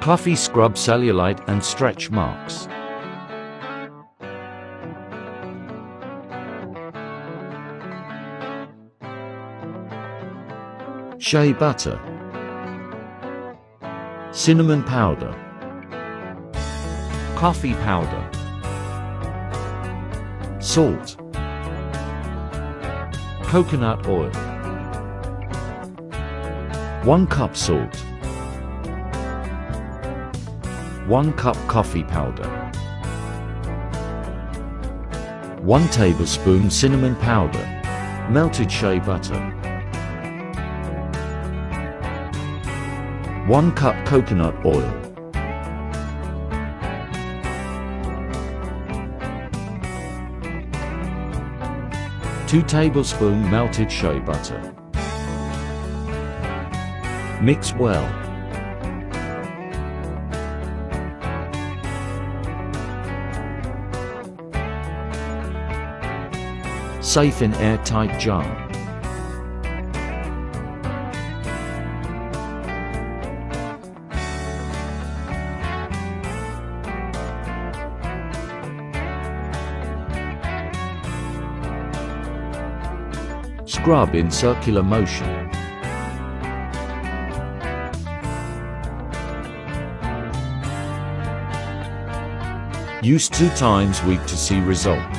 Fluffy scrub cellulite and stretch marks. Shea butter. Cinnamon powder. Coffee powder. Salt. Coconut oil. 1 cup salt. 1 cup coffee powder. 1 tablespoon cinnamon powder. Melted shea butter. 1 cup coconut oil. Two tablespoons melted shea butter. Mix well. Safe in airtight jar. Scrub in circular motion. Use 2 times a week to see result.